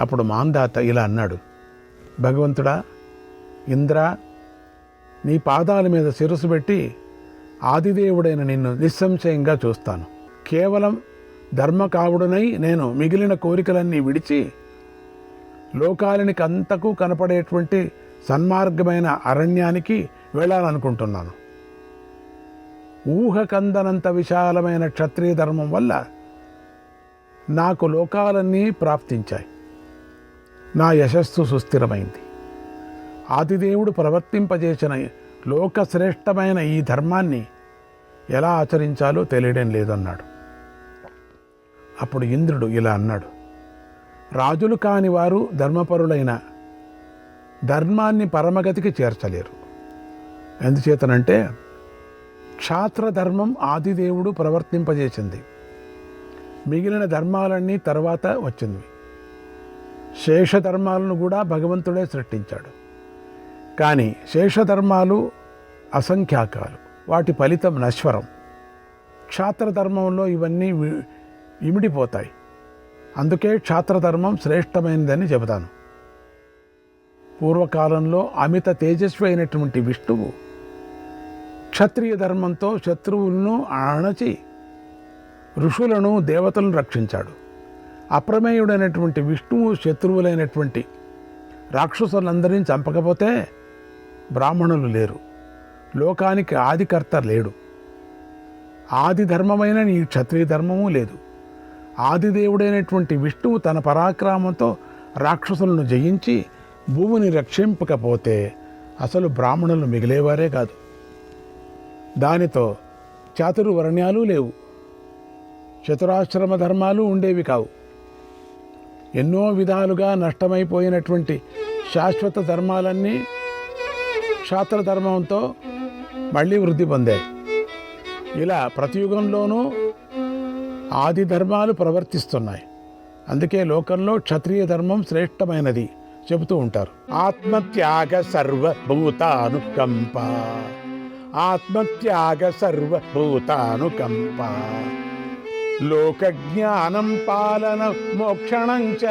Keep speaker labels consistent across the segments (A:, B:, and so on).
A: అప్పుడు మాంధాత ఇలా అన్నాడు, భగవంతుడా, ఇంద్ర, నీ పాదాల మీద శిరస్సు పెట్టి ఆదిదేవుడైన నిన్ను నిస్సంశయంగా చూస్తాను. కేవలం ధర్మకావుడనై నేను మిగిలిన కోరికలన్నీ విడిచి లోకాలనికి అంతకు కనపడేటువంటి సన్మార్గమైన అరణ్యానికి వెళ్ళాలనుకుంటున్నాను. ఊహకందనంత విశాలమైన క్షత్రియ ధర్మం వల్ల నాకు లోకాలన్నీ ప్రాప్తించాయి. నా యశస్సు సుస్థిరమైంది. ఆదిదేవుడు ప్రవర్తింపజేసిన లోకశ్రేష్టమైన ఈ ధర్మాన్ని ఎలా ఆచరించాలో తెలియడం లేదన్నాడు. అప్పుడు ఇంద్రుడు ఇలా అన్నాడు, రాజులు కాని వారు ధర్మపరులైన ధర్మాన్ని పరమగతికి చేర్చలేరు. ఎందుచేతనంటే క్షాత్రధర్మం ఆదిదేవుడు ప్రవర్తింపజేసింది, మిగిలిన ధర్మాలన్నీ తర్వాత వచ్చింది. శేషధర్మాలను కూడా భగవంతుడే సృష్టించాడు. కానీ శేషధర్మాలు అసంఖ్యాకాలు, వాటి ఫలితం నశ్వరం. క్షాత్రధర్మంలో ఇవన్నీ ఇమిడిపోతాయి. అందుకే క్షాత్రధర్మం శ్రేష్టమైనదని చెబుతాను. పూర్వకాలంలో అమిత తేజస్వి అయినటువంటి విష్ణువు క్షత్రియ ధర్మంతో శత్రువులను అణచి ఋషులను, దేవతలను రక్షించాడు. అప్రమేయుడైనటువంటి విష్ణువు శత్రువులైనటువంటి రాక్షసులందరినీ చంపకపోతే బ్రాహ్మణులు లేరు, లోకానికి ఆదికర్త లేడు. ఆది ధర్మమైన ఈ క్షత్రియ ధర్మము లేదు. ఆదిదేవుడైనటువంటి విష్ణువు తన పరాక్రమంతో రాక్షసులను జయించి భూమిని రక్షింపకపోతే అసలు బ్రాహ్మణులు మిగిలేవారే కాదు. దానితో చాతుర్వర్ణ్యాలు లేవు, చతురాశ్రమ ధర్మాలు ఉండేవి కావు. ఎన్నో విధాలుగా నష్టమైపోయినటువంటి శాశ్వత ధర్మాలన్నీ క్షాత్రధర్మంతో మళ్ళీ వృద్ధి పొందాయి. ఇలా ప్రతి యుగంలోనూ ఆది ధర్మాలు ప్రవర్తిస్తున్నాయి. అందుకే లోకంలో క్షత్రియ ధర్మం శ్రేష్టమైనది చెబుతూ ఉంటారు. ఆత్మత్యాగ సర్వభూతానుకంప, ఆత్మత్యాగ సర్వభూతానుకంప, లోకజ్ఞానం పాలన మోక్షణం చ,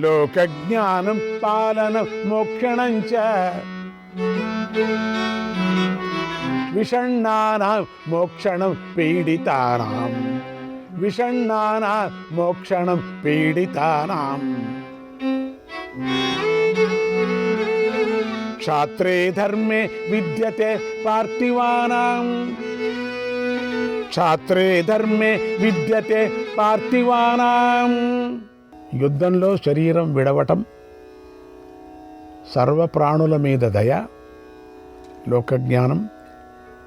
A: లోకజ్ఞానం పాలన మోక్షణం చ, విషణ్ణానాం మోక్షణం పీడితానాం, విషణ్ణానాం మోక్షణం పీడితానాం. క్షాత్రే ధర్మే విద్యతే పార్థివానాం, క్షాత్రే ధర్మే విద్యతే పార్థివానాం. యుద్ధంలో శరీరం విడవటం, సర్వప్రాణుల మీద దయ, లోకజ్ఞానం,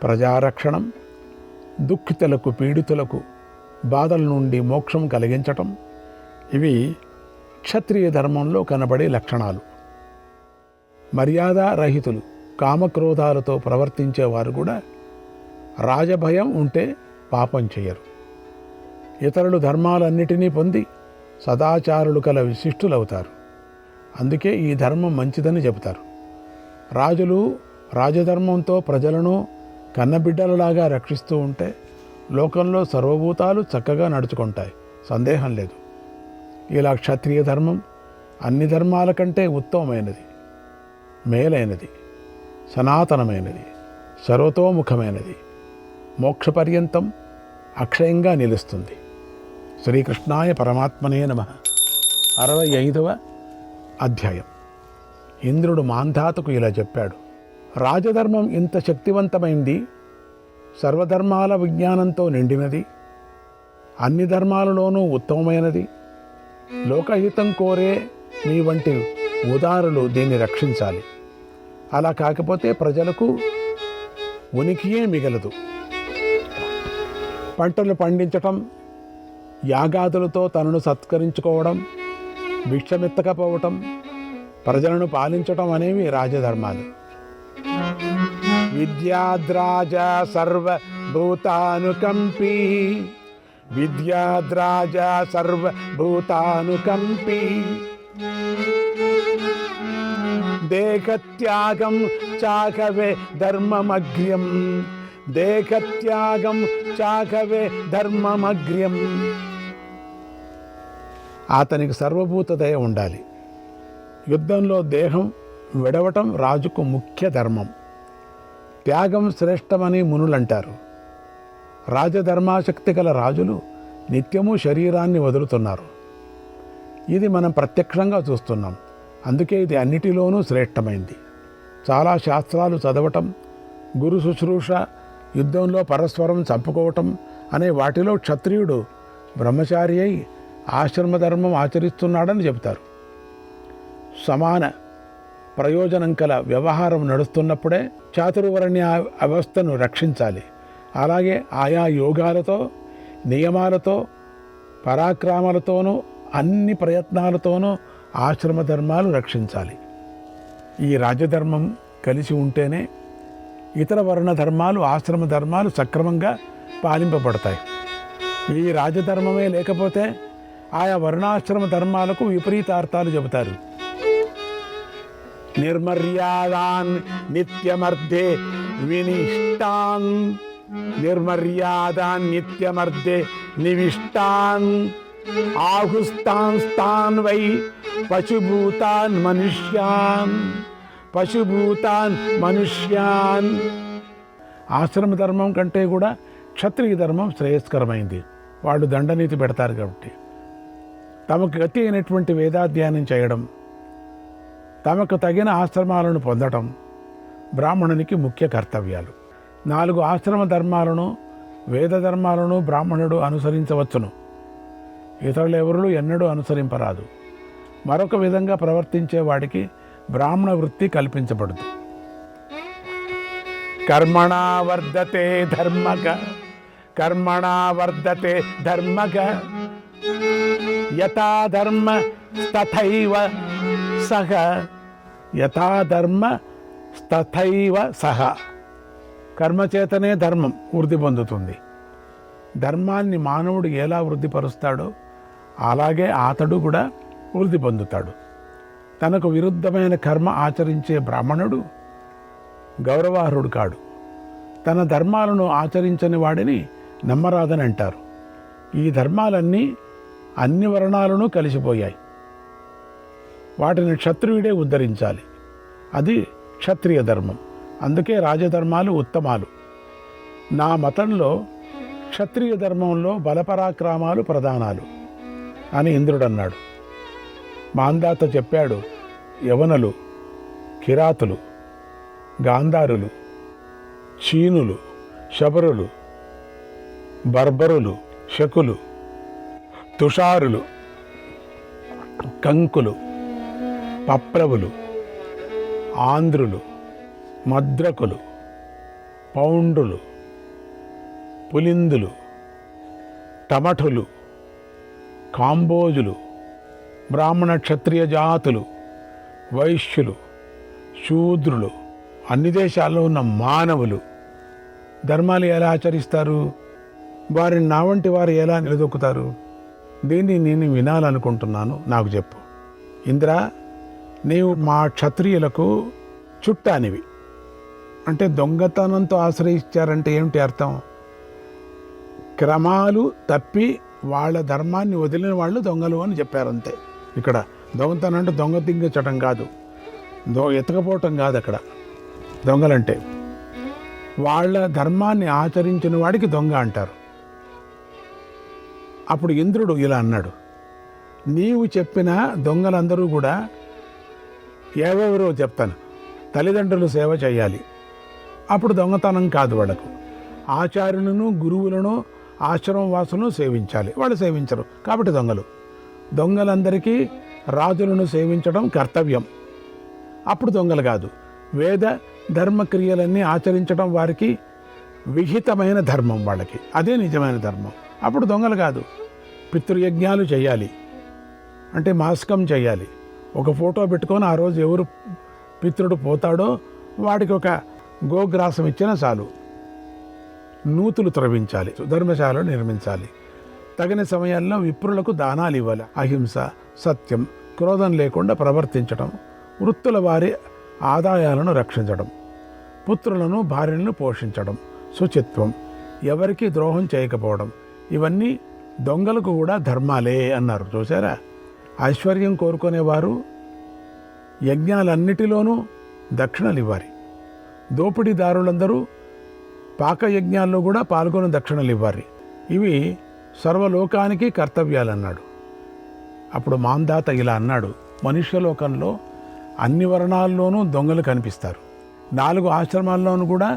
A: ప్రజారక్షణం, దుఃఖితులకు, పీడితులకు బాధల నుండి మోక్షం కలిగించటం, ఇవి క్షత్రియ ధర్మంలో కనబడే లక్షణాలు. మర్యాదారహితులు, కామక్రోధాలతో ప్రవర్తించేవారు కూడా రాజభయం ఉంటే పాపం చేయరు. ఇతరులు ధర్మాలన్నిటినీ పొంది సదాచారులు కల విశిష్టులవుతారు. అందుకే ఈ ధర్మం మంచిదని చెబుతారు. రాజులు రాజధర్మంతో ప్రజలను కన్నబిడ్డలలాగా రక్షిస్తూ ఉంటే లోకంలో సర్వభూతాలు చక్కగా నడుచుకుంటాయి, సందేహం లేదు. ఇలా క్షత్రియ ధర్మం అన్ని ధర్మాల కంటే ఉత్తమమైనది, మేలైనది, సనాతనమైనది, సర్వతోముఖమైనది, మోక్షపర్యంతం అక్షయంగా నిలుస్తుంది. శ్రీకృష్ణాయ పరమాత్మనే నమః. 65వ అధ్యాయం. ఇంద్రుడు మాంధాతకు ఇలా చెప్పాడు, రాజధర్మం ఇంత శక్తివంతమైంది, సర్వధర్మాల విజ్ఞానంతో నిండినది, అన్ని ధర్మాలలోనూ ఉత్తమమైనది. లోకహితం కోరే మీ వంటి ఉదారులు దీన్ని రక్షించాలి. అలా కాకపోతే ప్రజలకు ఉనికియే మిగలదు. పంటలు పండించటం, యాగాదులతో తనను సత్కరించుకోవడం, భిక్షమెత్తకపోవటం, ప్రజలను పాలించటం అనేవి రాజధర్మాలు. విద్యాద్రాజ సర్వభూతానుకంపీ, విద్యాద్రాజ సర్వభూతానుకంపీ, దేహత్యాగం చాకవే ధర్మమగ్ర్యం, దేహత్యాగం చాకవే ధర్మమగ్ర్యం. అతనికి సర్వభూత దయ ఉండాలి. యుద్ధంలో దేహం విడవటం రాజుకు ముఖ్య ధర్మం. త్యాగం శ్రేష్టమని మునులంటారు. రాజధర్మాసక్తి గల రాజులు నిత్యము శరీరాన్ని వదులుతున్నారు. ఇది మనం ప్రత్యక్షంగా చూస్తున్నాం. అందుకే ఇది అన్నిటిలోనూ శ్రేష్టమైంది. చాలా శాస్త్రాలు చదవటం, గురు శుశ్రూష, యుద్ధంలో పరస్పరం చంపుకోవటం అనే వాటిలో క్షత్రియుడు బ్రహ్మచారి అయి ఆశ్రమధర్మం ఆచరిస్తున్నాడని చెబుతారు. సమాన ప్రయోజనం కల వ్యవహారం నడుస్తున్నప్పుడే చాతుర్వర్ణ్య అవస్థను రక్షించాలి. అలాగే ఆయా యోగాలతో, నియమాలతో, పరాక్రమాలతోనూ, అన్ని ప్రయత్నాలతోనూ ఆశ్రమ ధర్మాలు రక్షించాలి. ఈ రాజధర్మం కలిసి ఉంటేనే ఇతర వర్ణ ధర్మాలు, ఆశ్రమ ధర్మాలు సక్రమంగా పాలింపబడతాయి. ఈ రాజధర్మమే లేకపోతే ఆయా వర్ణాశ్రమ ధర్మాలకు విపరీతార్థాలు చెబుతారు. నిర్మర్యాదాన్ నిత్యమర్ధే వినిష్టాన్, నిర్మర్యాదాన్ నిత్యమర్ధే నివిష్టాన్, ఆహుస్తాన్ స్థాన్ వై పశుభూతాన్ మనుష్యాన్, పశుభూతాన్ మనుష్యాన్. ఆశ్రమ ధర్మం కంటే కూడా క్షత్రియ ధర్మం శ్రేయస్కరమైంది. వాళ్ళు దండనీతి పెడతారు కాబట్టి. తమకు గతి అయినటువంటి వేదాధ్యయనం చేయడం, తమకు తగిన ఆశ్రమాలను పొందటం బ్రాహ్మణునికి ముఖ్య కర్తవ్యాలు. 4 ఆశ్రమ ధర్మాలను, వేద ధర్మాలను బ్రాహ్మణుడు అనుసరించవచ్చును. ఇతరులు ఎవరు ఎన్నడూ అనుసరింపరాదు. మరొక విధంగా ప్రవర్తించే వాడికి బ్రాహ్మణ వృత్తి కల్పించబడదు. కర్మణా వర్ధతే ధర్మక, కర్మణా వర్ధతే ధర్మక, యథా ధర్మ తథైవ సహ, యథా ధర్మ తథైవ సహ. కర్మచేతనే ధర్మం వృద్ధి పొందుతుంది. ధర్మాన్ని మానవుడు ఎలా వృద్ధిపరుస్తాడో అలాగే అతడు కూడా వృద్ధి పొందుతాడు. తనకు విరుద్ధమైన కర్మ ఆచరించే బ్రాహ్మణుడు గౌరవార్హుడు కాడు. తన ధర్మాలను ఆచరించని వాడిని నమ్మరాదని అంటారు. ఈ ధర్మాలన్నీ అన్ని వర్ణాలను కలిసిపోయాయి. వాటిని క్షత్రియుడే ఉద్ధరించాలి. అది క్షత్రియ ధర్మం. అందుకే రాజధర్మాలు ఉత్తమాలు. నా మతంలో క్షత్రియ ధర్మంలో బలపరాక్రమాలు ప్రధానాలు అని ఇంద్రుడు అన్నాడు. మాంధాత చెప్పాడు, యవనులు, కిరాతులు, గాంధారులు, చీనులు, శబరులు, బర్బరులు, శకులు, తుషారులు, కంకులు, పప్లవులు, ఆంధ్రులు, మద్రకులు, పౌండ్రులు, పులిందులు, టమఠులు, కాంబోజులు, బ్రాహ్మణ క్షత్రియ జాతులు, వైశ్యులు, శూద్రులు, అన్ని దేశాల్లో ఉన్న మానవులు ధర్మాలు ఎలా ఆచరిస్తారు? వారిని నా వంటి వారు ఎలా నిలదొక్కుతారు? దీన్ని నేను వినాలనుకుంటున్నాను. నాకు చెప్పు. ఇంద్ర, నీవు మా క్షత్రియులకు చుట్టానివి. అంటే దొంగతనంతో ఆశ్రయించారంటే ఏమిటి అర్థం? క్రమాలు తప్పి వాళ్ళ ధర్మాన్ని వదిలిన వాళ్ళు దొంగలు అని చెప్పారు అంతే. ఇక్కడ దొంగతనం అంటే దొంగ దింగచటం కాదు, ఎతకపోవటం కాదు. అక్కడ దొంగలంటే వాళ్ళ ధర్మాన్ని ఆచరించిన వాడికి దొంగ అంటారు. అప్పుడు ఇంద్రుడు ఇలా అన్నాడు, నీవు చెప్పిన దొంగలందరూ కూడా ఎవరెవరో చెప్తాను. తల్లిదండ్రులు సేవ చేయాలి, అప్పుడు దొంగతనం కాదు. వాళ్ళకు ఆచార్యులను, గురువులను, ఆశ్రమం వాసులను సేవించాలి. వాళ్ళు సేవించరు కాబట్టి దొంగలు. దొంగలందరికీ రాజులను సేవించడం కర్తవ్యం, అప్పుడు దొంగలు కాదు. వేద ధర్మక్రియలన్నీ ఆచరించడం వారికి విహితమైన ధర్మం, వాళ్ళకి అదే నిజమైన ధర్మం, అప్పుడు దొంగలు కాదు. పితృయజ్ఞాలు చేయాలి అంటే మాస్కం చేయాలి. ఒక ఫోటో పెట్టుకొని ఆ రోజు ఎవరు పితృడు పోతాడో వాడికి ఒక గోగ్రాసం ఇచ్చినా చాలు. నూతులు త్రవించాలి, ధర్మశాలను నిర్మించాలి. తగిన సమయాల్లో విప్రులకు దానాలు ఇవ్వాలి. అహింస, సత్యం, క్రోధం లేకుండా ప్రవర్తించడం, వృత్తుల వారి ఆదాయాలను రక్షించడం, పుత్రులను భార్యలను పోషించడం, శుచిత్వం, ఎవరికి ద్రోహం చేయకపోవడం, ఇవన్నీ దొంగలకు కూడా ధర్మాలే అన్నారు. చూసారా? ఐశ్వర్యం కోరుకునేవారు యజ్ఞాలన్నిటిలోనూ దక్షిణలు ఇవ్వాలి. దోపిడీదారులందరూ పాకయజ్ఞాల్లో కూడా పాల్గొని దక్షిణలు ఇవ్వాలి. ఇవి సర్వలోకానికి కర్తవ్యాలన్నాడు. అప్పుడు మాందాత ఇలా అన్నాడు, మనుష్యలోకంలో అన్ని వర్ణాల్లోనూ దొంగలు కనిపిస్తారు. 4 ఆశ్రమాల్లోనూ కూడా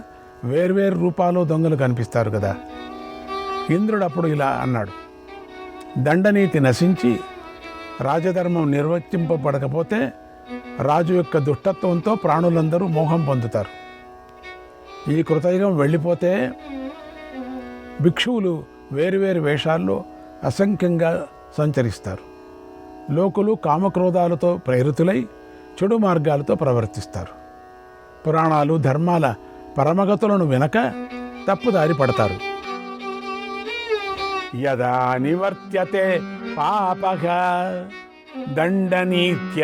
A: వేర్వేరు రూపాల్లో దొంగలు కనిపిస్తారు కదా. ఇంద్రుడు అప్పుడు ఇలా అన్నాడు, దండనీతి నశించి రాజధర్మం నిర్వర్తింపబడకపోతే రాజు యొక్క దుష్టత్వంతో ప్రాణులందరూ మోహం పొందుతారు. ఈ కృతయుగం వెళ్ళిపోతే భిక్షువులు వేరువేరు వేషాల్లో అసంఖ్యంగా సంచరిస్తారు. లోకులు కామక్రోధాలతో ప్రేరితులై చెడు మార్గాలతో ప్రవర్తిస్తారు. పురాణాలు ధర్మాల పరమగతులను వినక తప్పుదారి పడతారు. యదా నివర్త్యతే పాపః దండనీత్య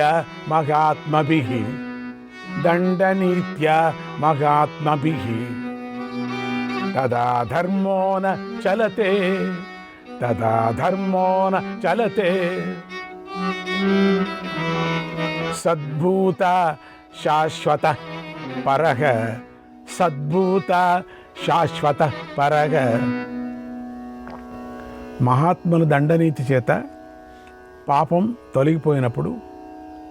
A: మహాత్మభిః దండనీత్య మహాత్మభిః తదా ధర్మో న చలతే తదా ధర్మో న చలతే సద్భూత శాశ్వత పరః సద్భూత శాశ్వత పరః. మహాత్ముల దండనీతి చేత పాపం తొలగిపోయినప్పుడు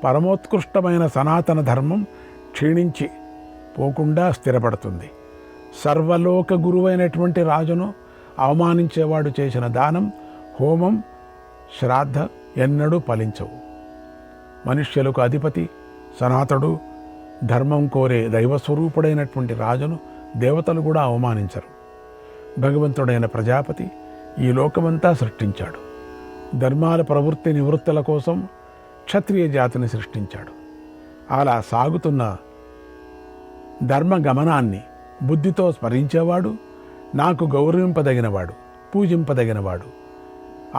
A: పరమోత్కృష్టమైన సనాతన ధర్మం క్షీణించి పోకుండా స్థిరపడుతుంది. సర్వలోక గురువైనటువంటి రాజును అవమానించేవాడు చేసిన దానం, హోమం, శ్రాద్ధ ఎన్నడూ ఫలించవు. మనుష్యులకు అధిపతి సనాతనుడు, ధర్మం కోరే దైవస్వరూపుడైనటువంటి రాజును దేవతలు కూడా అవమానించరు. భగవంతుడైన ప్రజాపతి ఈ లోకమంతా సృష్టించాడు. ధర్మాల ప్రవృత్తి నివృత్తుల కోసం క్షత్రియ జాతిని సృష్టించాడు. అలా సాగుతున్న ధర్మ గమనాన్ని బుద్ధితో స్మరించేవాడు నాకు గౌరవింపదగినవాడు, పూజింపదగినవాడు.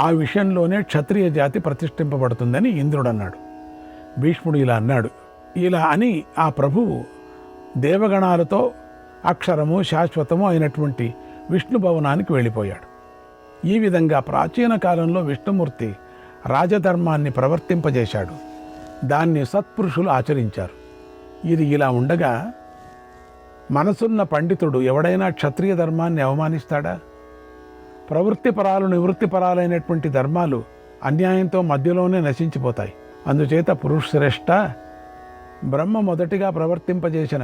A: ఆ విషయంలోనే క్షత్రియ జాతి ప్రతిష్ఠింపబడుతుందని ఇంద్రుడు అన్నాడు. భీష్ముడు ఇలా అన్నాడు. ఇలా అని ఆ ప్రభువు దేవగణాలతో అక్షరము శాశ్వతము అయినటువంటి విష్ణు భవనానికి వెళ్ళిపోయాడు. ఈ విధంగా ప్రాచీన కాలంలో విష్ణుమూర్తి రాజధర్మాన్ని ప్రవర్తింపజేశాడు. దాన్ని సత్పురుషులు ఆచరించారు. ఇది ఇలా ఉండగా మనసున్న పండితుడు ఎవడైనా క్షత్రియ ధర్మాన్ని అవమానిస్తాడా? ప్రవృత్తి పరాలు నివృత్తి పరాలైనటువంటి ధర్మాలు అన్యాయంతో మధ్యలోనే నశించిపోతాయి. అందుచేత పురుషశ్రేష్ఠ, బ్రహ్మ మొదటిగా ప్రవర్తింపజేసిన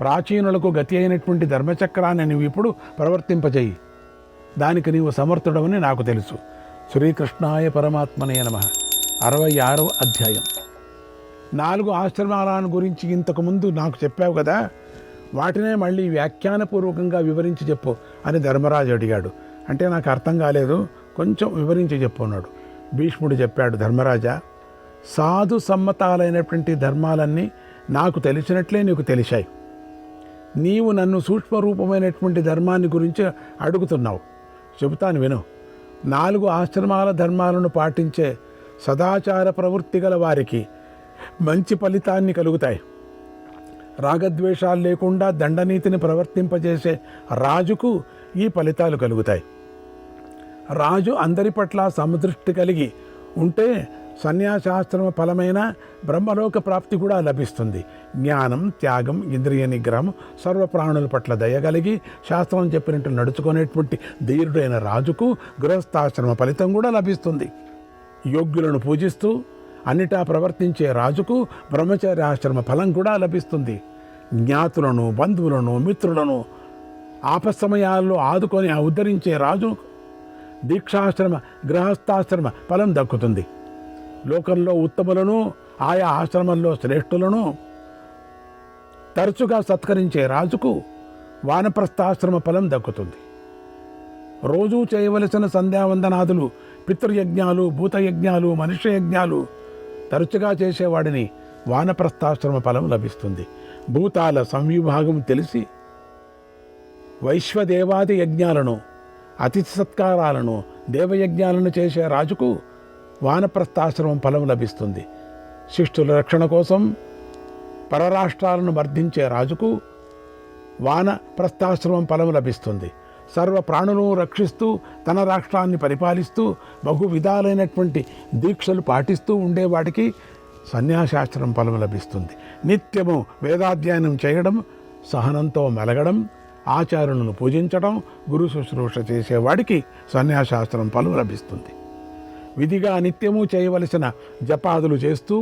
A: ప్రాచీనులకు గతి అయినటువంటి ధర్మచక్రాన్ని నువ్వు ఇప్పుడు ప్రవర్తింపజేయి. దానికి నీవు సమర్థుడవని నాకు తెలుసు. శ్రీకృష్ణాయ పరమాత్మనే నమః. 66వ అధ్యాయం. 4 ఆశ్రమాలను గురించి ఇంతకుముందు నాకు చెప్పావు కదా, వాటినే మళ్ళీ వ్యాఖ్యానపూర్వకంగా వివరించి చెప్పు అని ధర్మరాజు అడిగాడు. అంటే నాకు అర్థం కాలేదు, కొంచెం వివరించి చెప్పు అన్నాడు. భీష్ముడు చెప్పాడు, ధర్మరాజా, సాధు సమ్మతాలైనటువంటి ధర్మాలన్నీ నాకు తెలిసినట్లే నీకు తెలిసాయి. నీవు నన్ను సూక్ష్మరూపమైనటువంటి ధర్మాన్ని గురించి అడుగుతున్నావు. చెబుతాను విను. 4 ఆశ్రమాల ధర్మాలను పాటించే సదాచార ప్రవృత్తి గల వారికి మంచి ఫలితాన్ని కలుగుతాయి. రాగద్వేషాలు లేకుండా దండనీతిని ప్రవర్తింపజేసే రాజుకు ఈ ఫలితాలు కలుగుతాయి. రాజు అందరి పట్ల సమదృష్టి కలిగి ఉంటే సన్యాసాశ్రమ ఫలమైన బ్రహ్మలోక ప్రాప్తి కూడా లభిస్తుంది. జ్ఞానం, త్యాగం, ఇంద్రియ నిగ్రహం, సర్వప్రాణుల పట్ల దయగలిగి శాస్త్రం చెప్పినట్టు నడుచుకునేటువంటి ధీరుడైన రాజుకు గృహస్థాశ్రమ ఫలితం కూడా లభిస్తుంది. యోగ్యులను పూజిస్తూ అన్నిటా ప్రవర్తించే రాజుకు బ్రహ్మచర్యాశ్రమ ఫలం కూడా లభిస్తుంది. జ్ఞాతులను, బంధువులను, మిత్రులను ఆపస్సమయాల్లో ఆదుకొని ఉద్ధరించే రాజు దీక్షాశ్రమ, గృహస్థాశ్రమ ఫలం దక్కుతుంది. లోకంలో ఉత్తములను, ఆయా ఆశ్రమంలో శ్రేష్ఠులను తరచుగా సత్కరించే రాజుకు వానప్రస్థాశ్రమ ఫలం దక్కుతుంది. రోజూ చేయవలసిన సంధ్యావందనాదులు, పితృయజ్ఞాలు, భూతయజ్ఞాలు, మనుష్య యజ్ఞాలు తరచుగా చేసేవాడిని వానప్రస్థాశ్రమ ఫలం లభిస్తుంది. భూతాల సంవిభాగం తెలిసి వైశ్వదేవాది యజ్ఞాలను, అతిథి సత్కారాలను, దేవయజ్ఞాలను చేసే రాజుకు వానప్రస్థాశ్రమం ఫలం లభిస్తుంది. శిష్టుల రక్షణ కోసం పరరాష్ట్రాలను మర్దించే రాజుకు వానప్రస్థాశ్రమం ఫలం లభిస్తుంది. సర్వ ప్రాణులను రక్షిస్తూ తన రాష్ట్రాన్ని పరిపాలిస్తూ బహు విధాలైనటువంటి దీక్షలు పాటిస్తూ ఉండేవాడికి సన్యాసాశ్రమం ఫలం లభిస్తుంది. నిత్యము వేదాధ్యయనం చేయడం, సహనంతో మెలగడం, ఆచార్యులను పూజించడం, గురు శుశ్రూష చేసేవాడికి సన్యాసాశ్రమం ఫలం లభిస్తుంది. విధిగా నిత్యము చేయవలసిన జపాదులు చేస్తూ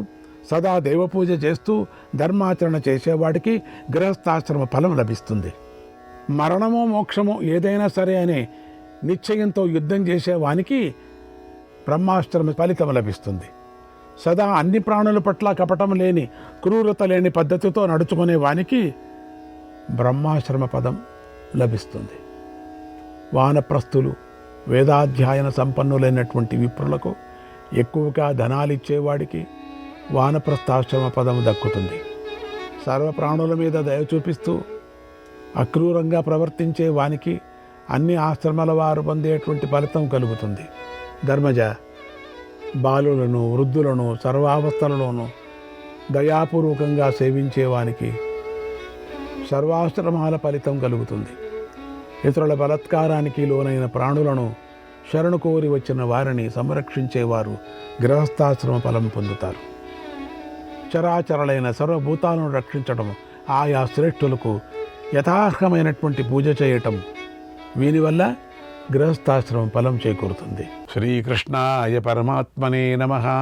A: సదా దేవపూజ చేస్తూ ధర్మాచరణ చేసేవాడికి గృహస్థాశ్రమ ఫలం లభిస్తుంది. మరణమో మోక్షమో ఏదైనా సరే అనే నిశ్చయంతో యుద్ధం చేసేవానికి బ్రహ్మాశ్రమ ఫలితం లభిస్తుంది. సదా అన్ని ప్రాణుల పట్ల కపటం లేని, క్రూరత లేని పద్ధతితో నడుచుకునే వానికి బ్రహ్మాశ్రమ పదం లభిస్తుంది. వానప్రస్థులు, వేదాధ్యాయన సంపన్నులైనటువంటి విప్రులకు ఎక్కువగా ధనాలిచ్చేవాడికి వానప్రస్థాశ్రమ పదం దక్కుతుంది. సర్వ ప్రాణుల మీద దయ చూపిస్తూ అక్రూరంగా ప్రవర్తించే వానికి అన్ని ఆశ్రమాల వారు పొందేటువంటి ఫలితం కలుగుతుంది. ధర్మజ, బాలులను, వృద్ధులను సర్వావస్థలలోనూ దయాపూర్వకంగా సేవించేవానికి సర్వాశ్రమాల ఫలితం కలుగుతుంది. ఇతరుల బలత్కారానికి లోనైన ప్రాణులను శరణు కోరి వచ్చిన వారిని సంరక్షించేవారు గృహస్థాశ్రమ ఫలం పొందుతారు. చరాచరలైన సర్వభూతాలను రక్షించడం, ఆయా శ్రేష్ఠులకు యథార్హమైనటువంటి పూజ చేయటం, వీనివల్ల గృహస్థాశ్రమం ఫలం చేకూరుతుంది. శ్రీకృష్ణాయ పరమాత్మనే నమః.